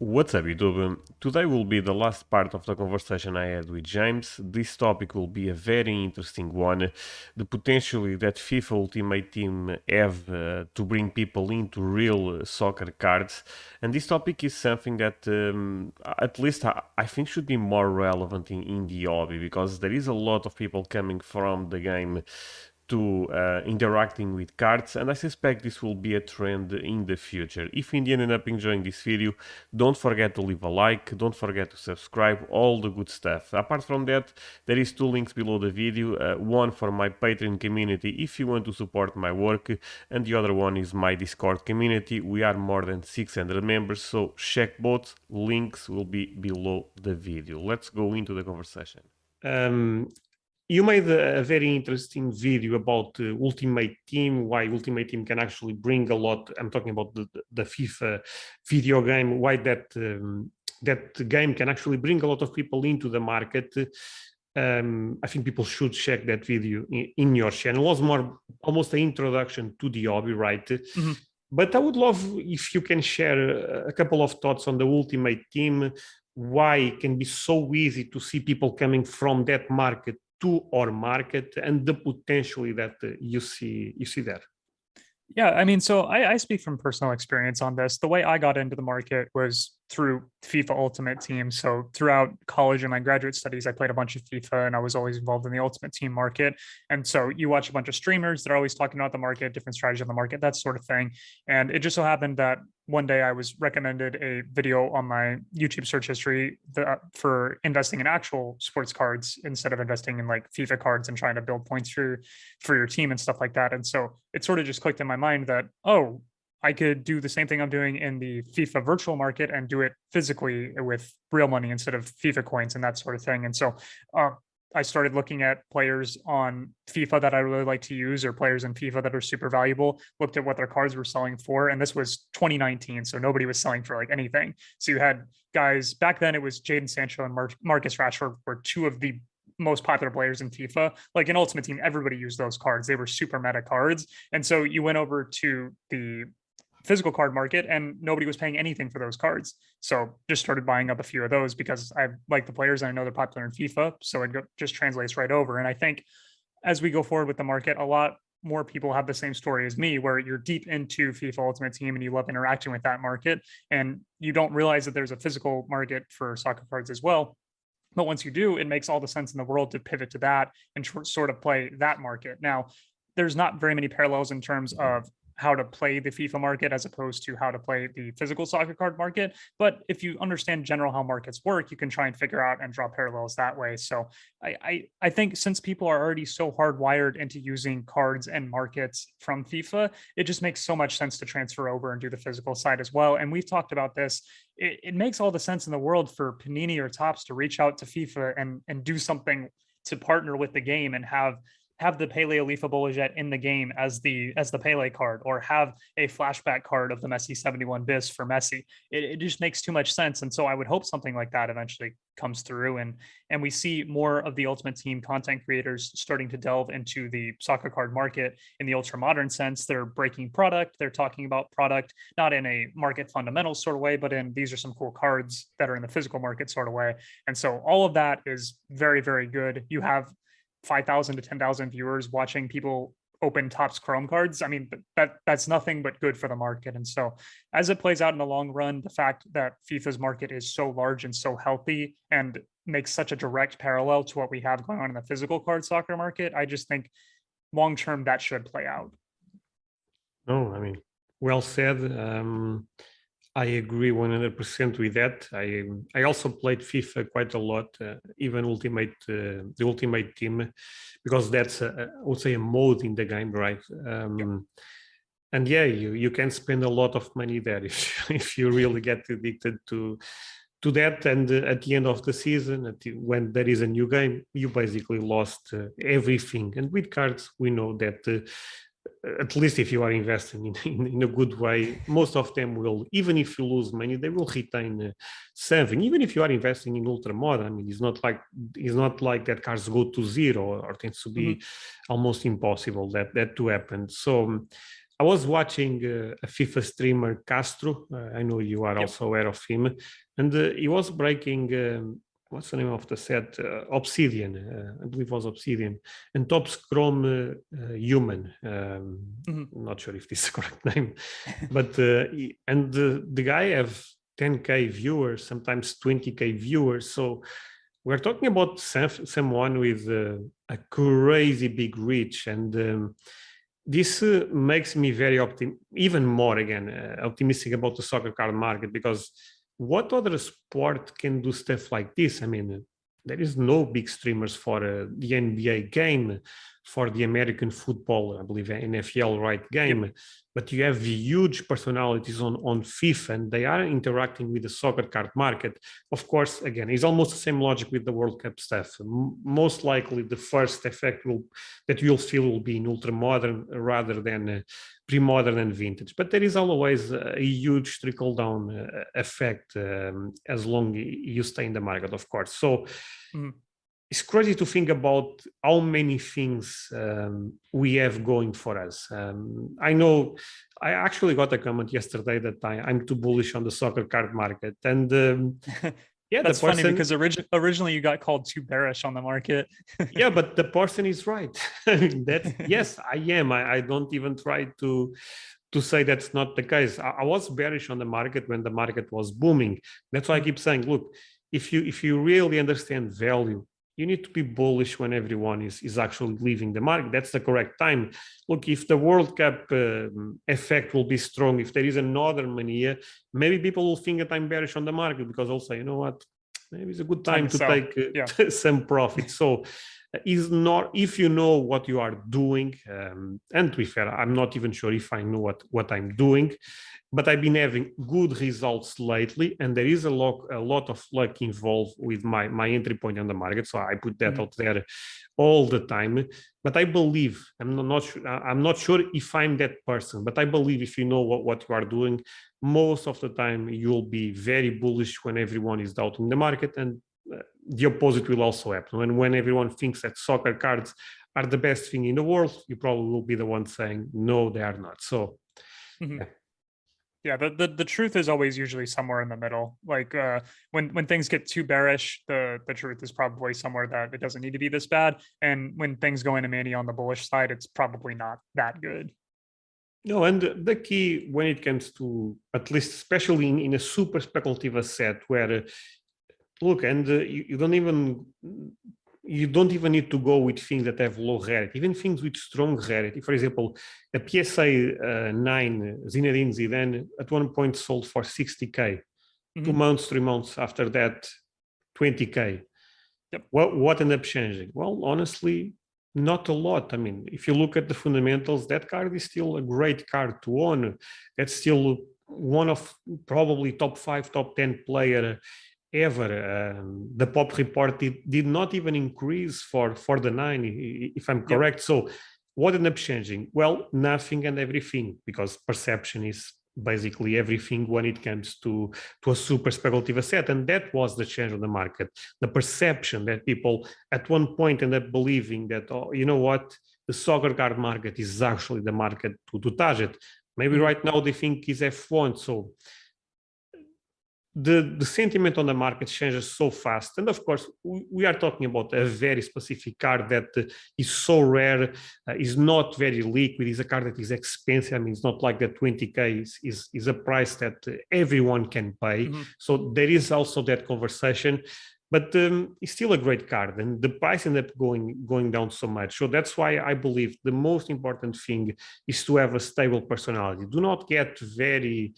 What's up, YouTube? Today will be the last part of the conversation I had with James. This topic will be a very interesting one. The potential that FIFA Ultimate Team have to bring people into real soccer cards. And this topic is something that, at least I think, should be more relevant in the hobby because there is a lot of people coming from the game to interacting with cards, and I suspect this will be a trend in the future. If you ended up enjoying this video, don't forget to leave a like, don't forget to subscribe, all the good stuff. Apart from that, there is two links below the video, one for my Patreon community if you want to support my work, and the other one is my Discord community. We are more than 600 members, so check both. Links will be below the video. Let's go into the conversation. You made a very interesting video about Ultimate Team, why Ultimate Team can actually bring a lot. I'm talking about the FIFA video game, why that game can actually bring a lot of people into the market. I think people should check that video in your channel. It was more almost an introduction to the hobby, right? Mm-hmm. But I would love if you can share a couple of thoughts on the Ultimate Team, why it can be so easy to see people coming from that market to our market and the potential that you see there. Yeah, I mean, so I speak from personal experience on this. The way I got into the market was through FIFA Ultimate Team. So throughout college and my graduate studies, I played a bunch of FIFA and I was always involved in the Ultimate Team market. And so you watch a bunch of streamers that are always talking about the market, different strategies on the market, that sort of thing. And it just so happened that one day I was recommended a video on my YouTube search history for investing in actual sports cards instead of investing in like FIFA cards and trying to build points for your team and stuff like that. And so it sort of just clicked in my mind that, oh, I could do the same thing I'm doing in the FIFA virtual market and do it physically with real money instead of FIFA coins and that sort of thing. And so I started looking at players on FIFA that I really like to use or players in FIFA that are super valuable, looked at what their cards were selling for. And this was 2019. So nobody was selling for like anything. So you had guys back then, it was Jadon Sancho and Marcus Rashford were two of the most popular players in FIFA. Like in Ultimate Team, everybody used those cards. They were super meta cards. And so you went over to the physical card market and nobody was paying anything for those cards. So just started buying up a few of those because I like the players and I know they're popular in FIFA. So it just translates right over. And I think as we go forward with the market, a lot more people have the same story as me, where you're deep into FIFA Ultimate Team and you love interacting with that market. And you don't realize that there's a physical market for soccer cards as well. But once you do, it makes all the sense in the world to pivot to that and sort of play that market. Now, there's not very many parallels in terms of how to play the FIFA market as opposed to how to play the physical soccer card market. But if you understand general how markets work, you can try and figure out and draw parallels that way. So I think since people are already so hardwired into using cards and markets from FIFA, it just makes so much sense to transfer over and do the physical side as well. And we've talked about this. It makes all the sense in the world for Panini or Topps to reach out to FIFA and do something to partner with the game and have the Pele Alifa Bolliget in the game as the Pele card, or have a flashback card of the Messi 71 bis for Messi. It just makes too much sense. And so I would hope something like that eventually comes through and we see more of the Ultimate Team content creators starting to delve into the soccer card market in the ultra modern sense. They're breaking product. They're talking about product, not in a market fundamentals sort of way, but in these are some cool cards that are in the physical market sort of way. And so all of that is very, very good. You have 5,000 to 10,000 viewers watching people open Topps Chrome cards. I mean, that's nothing but good for the market. And so as it plays out in the long run, the fact that FIFA's market is so large and so healthy and makes such a direct parallel to what we have going on in the physical card soccer market, I just think long-term that should play out. Oh, I mean, well said. I agree 100% with that. I also played FIFA quite a lot, even the Ultimate Team, because that's I would say a mode in the game, right? And yeah, you can spend a lot of money there if you really get addicted to that. And at the end of the season, when there is a new game, you basically lost everything. And with cards, we know that. At least if you are investing in a good way, most of them will, even if you lose money, they will retain something. Even if you are investing in ultra modern, I mean, it's not like that cards go to zero or tends to be almost impossible that to happen. So I was watching a FIFA streamer, Castro. I know you are Yep. also aware of him, and he was breaking. What's the name of the set? Obsidian, I believe it was Obsidian, and Top Scrum Human. Not sure if this is the correct name, but the guy have 10K viewers, sometimes 20K viewers. So we're talking about someone with a crazy big reach, and this makes me very even more again optimistic about the soccer card market, because what other sport can do stuff like this? I mean, there is no big streamers for the NBA game, for the American football, I believe NFL right game, but you have huge personalities on FIFA, and they are interacting with the soccer card market. Of course, again, it's almost the same logic with the World Cup stuff. Most likely the first effect that you'll feel will be in ultra modern rather than pre-modern and vintage, but there is always a huge trickle down effect as long as you stay in the market, of course. So it's crazy to think about how many things we have going for us. I know I actually got a comment yesterday that I'm too bullish on the soccer card market, and yeah, that's funny because originally you got called too bearish on the market. Yeah, but the person is right. I mean, yes, I am. I don't even try to say that's not the case. I was bearish on the market when the market was booming. That's why I keep saying, look, if you really understand value, you need to be bullish when everyone is actually leaving the market. That's the correct time. Look, if the World Cup effect will be strong, if there is another mania, maybe people will think that I'm bearish on the market, because they'll say, you know what, maybe it's a good time to take some profit. So is not, if you know what you are doing, and to be fair, I'm not even sure if I know what I'm doing, but I've been having good results lately, and there is a lot of luck involved with my entry point on the market. So I put that out there all the time. But I believe, I'm not sure if I'm that person, but I believe if you know what you are doing, most of the time you'll be very bullish when everyone is doubting the market, and the opposite will also happen. And when everyone thinks that soccer cards are the best thing in the world, you probably will be the one saying, no, they are not. So, yeah, the truth is always usually somewhere in the middle. Like when things get too bearish, the truth is probably somewhere that it doesn't need to be this bad. And when things go into mania on the bullish side, it's probably not that good. No, and the key when it comes to, at least especially in a super speculative asset where look, and you don't even need to go with things that have low rarity, even things with strong rarity. For example, a PSA 9 Zinedine Zidane at one point sold for 60K. 2 months, 3 months after that, 20K. What ended up changing? Well, honestly, not a lot. I mean, if you look at the fundamentals, that card is still a great card to own. That's still one of probably top 5, top 10 player ever. The pop report did not even increase for the 9, if I'm correct. So what ended up changing? Well, nothing and everything, because perception is basically everything when it comes to a super speculative asset. And that was the change of the market. The perception that people at one point end up believing that, oh, you know what, the soccer card market is actually the market to target. Maybe right now they think is F1. So the sentiment on the market changes so fast. And of course, we are talking about a very specific card that is so rare, is not very liquid, is a card that is expensive. I mean, it's not like the 20K is a price that everyone can pay. So there is also that conversation. But it's still a great card, and the price ended up going down so much. So that's why I believe the most important thing is to have a stable personality. Do not get very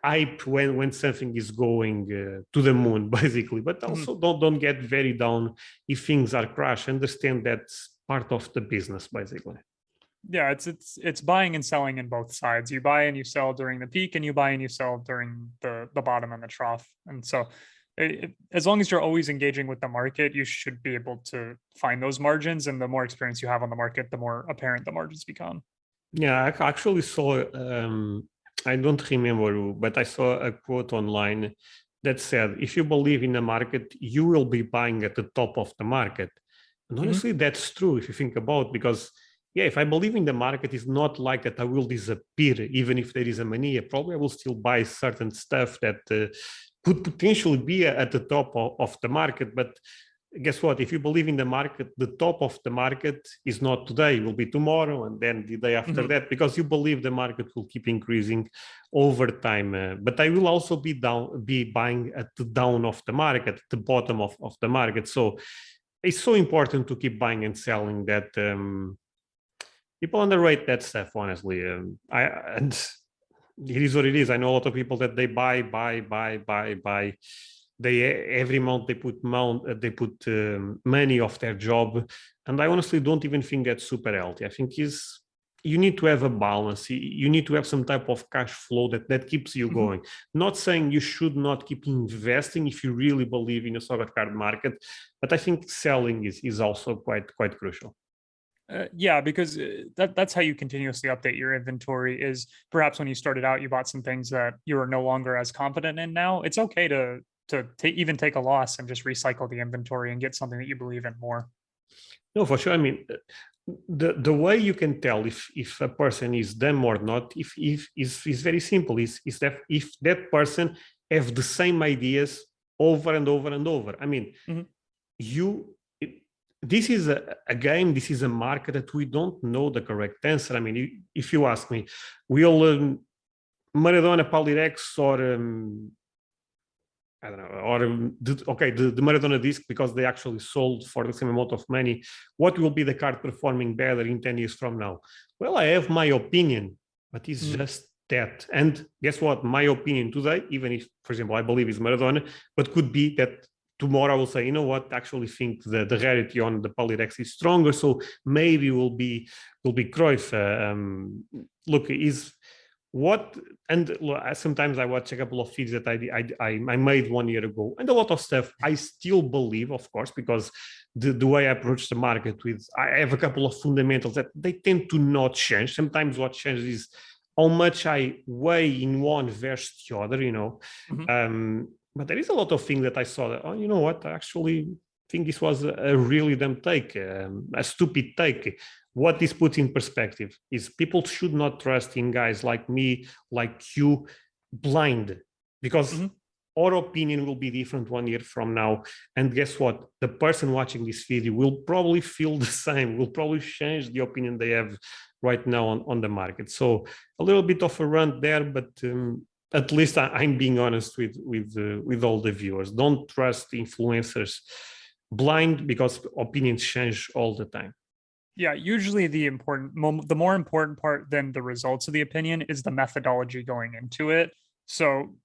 hype when something is going to the moon, basically, but also don't get very down if things are crash. Understand that's part of the business, basically. Yeah, it's buying and selling in both sides. You buy and you sell during the peak, and you buy and you sell during the bottom and the trough. And so as long as you're always engaging with the market, you should be able to find those margins, and the more experience you have on the market, the more apparent the margins become. Yeah, I actually saw I don't remember, but I saw a quote online that said, if you believe in the market, you will be buying at the top of the market. And honestly, that's true if you think about, because yeah, if I believe in the market, it's not like that I will disappear even if there is a mania. Probably I will still buy certain stuff that could potentially be at the top of the market. But guess what? If you believe in the market, the top of the market is not today, it will be tomorrow, and then the day after that, because you believe the market will keep increasing over time. But I will also be buying at the down of the market, the bottom of the market. So it's so important to keep buying and selling that people underrate that stuff, honestly. And it is what it is. I know a lot of people that they buy. They every month they put money off their job, and I honestly don't even think that's super healthy. I think you need to have a balance. You need to have some type of cash flow that keeps you going. Not saying you should not keep investing if you really believe in a soccer card market, but I think selling is also quite crucial. Yeah, because that's how you continuously update your inventory. Is perhaps when you started out, you bought some things that you are no longer as confident in now. It's okay to even take a loss and just recycle the inventory and get something that you believe in more. No, for sure. I mean, the way you can tell if a person is dumb or not, if is very simple. Is that if that person have the same ideas over and over and over. I mean, this is a game, this is a market that we don't know the correct answer. I mean, if you ask me, will Maradona Polyrex or I don't know, or the Maradona disc, because they actually sold for the same amount of money, what will be the card performing better in 10 years from now? Well, I have my opinion, but it's just that. And guess what? My opinion today, even if, for example, I believe it's Maradona, but could be that tomorrow I will say, you know what, I actually think the rarity on the Polyrex is stronger, so maybe will be Cruyff. Look, is what, and sometimes I watch a couple of feeds that I made 1 year ago, and a lot of stuff I still believe, of course, because the way I approach the market I have a couple of fundamentals that they tend to not change. Sometimes what changes is how much I weigh in one versus the other, you know. But there is a lot of things that I saw that, oh, you know what, I actually think this was a really dumb take, a stupid take. What this puts in perspective is people should not trust in guys like me, like you, blind, because our opinion will be different 1 year from now. And guess what? The person watching this video will probably feel the same, will probably change the opinion they have right now on the market. So a little bit of a rant there, but at least I'm being honest with all the viewers. Don't trust influencers blind, because opinions change all the time. Yeah, usually the more important part than the results of the opinion is the methodology going into it. So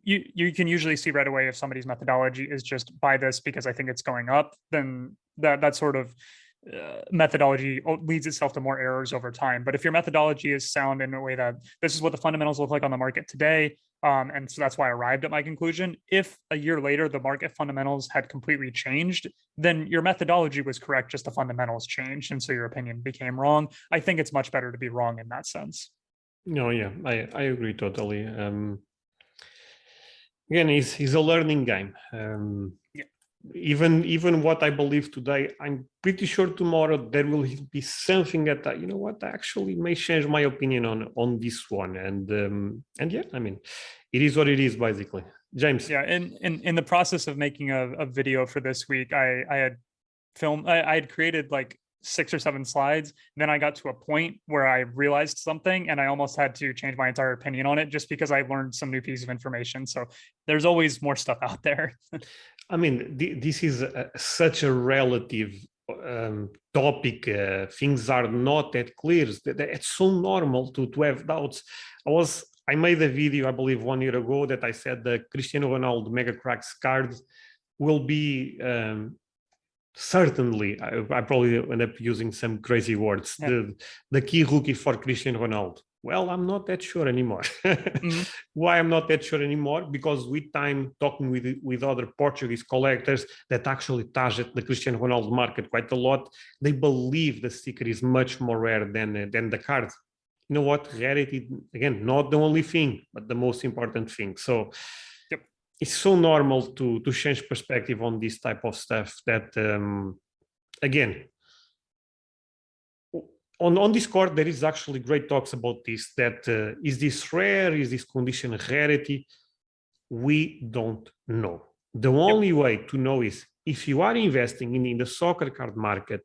you can usually see right away if somebody's methodology is just buy this because I think it's going up, then that sort of methodology leads itself to more errors over time. But if your methodology is sound in a way that this is what the fundamentals look like on the market today, and so that's why I arrived at my conclusion. If a year later the market fundamentals had completely changed, then your methodology was correct, just the fundamentals changed, and so your opinion became wrong. I think it's much better to be wrong in that sense. No, yeah, I agree totally. Again, it's a learning game. Yeah. Even what I believe today, I'm pretty sure tomorrow there will be something that you know what, I actually may change my opinion on this one. And yeah, I mean, it is what it is, basically. James. Yeah, in the process of making a video for this week, I had created like 6 or 7 slides. Then I got to a point where I realized something and I almost had to change my entire opinion on it just because I learned some new piece of information. So there's always more stuff out there. I mean, this is such a relative topic. Things are not that clear. It's so normal to have doubts. I made a video, I believe 1 year ago, that I said the Cristiano Ronaldo Mega Cracks card will be certainly, I probably end up using some crazy words, the key rookie for Cristiano Ronaldo. Well, I'm not that sure anymore. Why I'm not that sure anymore? Because with time, talking with other Portuguese collectors that actually target the Cristiano Ronaldo market quite a lot, they believe the sticker is much more rare than the card. You know what? Rarity, again, not the only thing, but the most important thing. So it's so normal to change perspective on this type of stuff that, again, on Discord, there is actually great talks about this, that is this rare? Is this condition a rarity? We don't know. The only way to know is if you are investing in the soccer card market,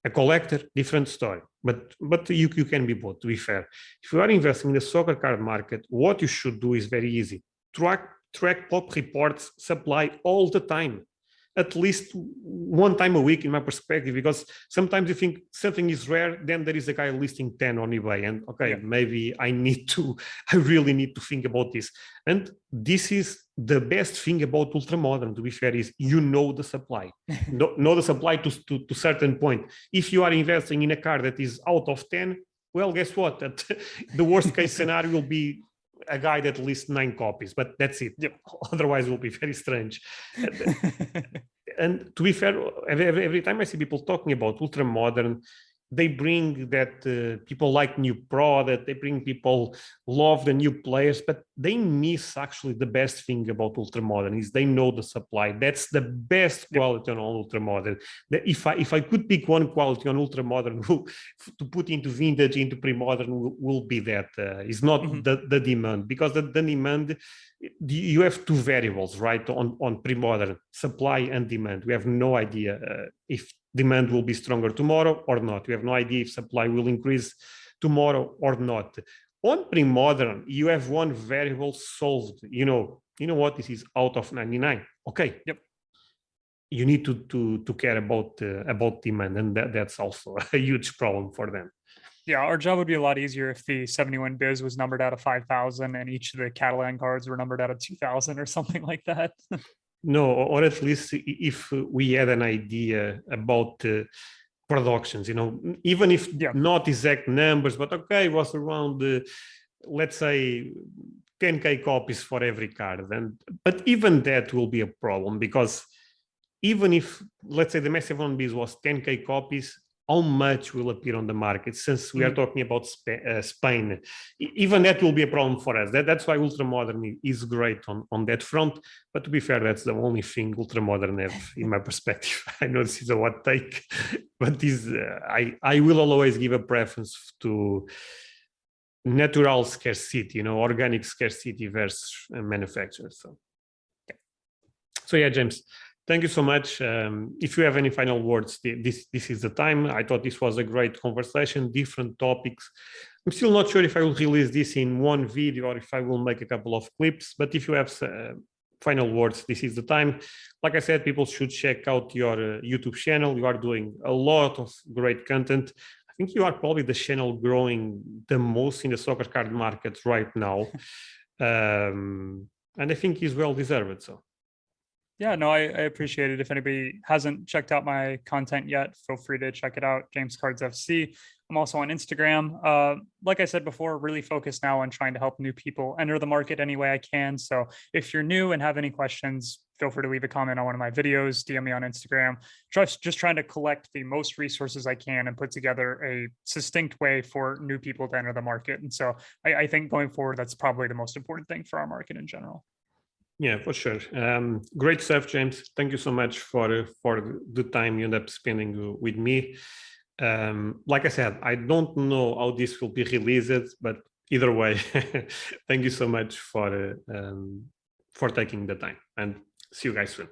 a collector, different story. But you can be both, to be fair. If you are investing in the soccer card market, what you should do is very easy. Track pop reports supply all the time, at least one time a week in my perspective, because sometimes you think something is rare, then there is a guy listing 10 on eBay, and okay, maybe I really need to think about this. And this is the best thing about ultramodern, to be fair, is you know the supply. know the supply to certain point. If you are investing in a car that is out of 10, well, guess what? The worst case scenario will be a guy that lists 9 copies, but that's it. Otherwise, it will be very strange. And to be fair, every time I see people talking about ultramodern, they bring that people like new product, they bring people love the new players, but they miss actually the best thing about ultramodern is they know the supply. That's the best quality on ultramodern. If I could pick one quality on ultramodern to put into vintage, into pre-modern, will be that is not the demand, because the demand, you have 2 variables, right? On pre-modern, supply and demand. We have no idea if demand will be stronger tomorrow or not. We have no idea if supply will increase tomorrow or not. On pre-modern, you have one variable solved. You know what? This is out of 99. Okay. You need to care about demand, and that's also a huge problem for them. Yeah, our job would be a lot easier if the 71 biz was numbered out of 5,000 and each of the Catalan cards were numbered out of 2,000 or something like that. No, or at least if we had an idea about productions, even if not exact numbers, but okay, it was around, let's say, 10K copies for every card. But even that will be a problem, because even if, let's say, the Massive 1Bs was 10K copies, how much will appear on the market? Since we are talking about Spain, even that will be a problem for us. That's why ultramodern is great on that front. But to be fair, that's the only thing ultramodern have in my perspective. I know this is a hot take, but I will always give a preference to natural scarcity, organic scarcity versus manufacturers. So yeah, James, thank you so much. If you have any final words, this is the time. I thought this was a great conversation, different topics. I'm still not sure if I will release this in one video or if I will make a couple of clips, but if you have final words, this is the time. Like I said, people should check out your YouTube channel. You are doing a lot of great content. I think you are probably the channel growing the most in the soccer card market right now. And I think it's well deserved. So. Yeah, no, I appreciate it. If anybody hasn't checked out my content yet, feel free to check it out, James Cards FC. I'm also on Instagram. Like I said before, really focused now on trying to help new people enter the market any way I can. So if you're new and have any questions, feel free to leave a comment on one of my videos, DM me on Instagram. Just trying to collect the most resources I can and put together a succinct way for new people to enter the market. And so I think going forward, that's probably the most important thing for our market in general. Yeah, for sure. Great stuff, James. Thank you so much for the time you end up spending with me. Like I said, I don't know how this will be released, but either way, thank you so much for taking the time, and see you guys soon.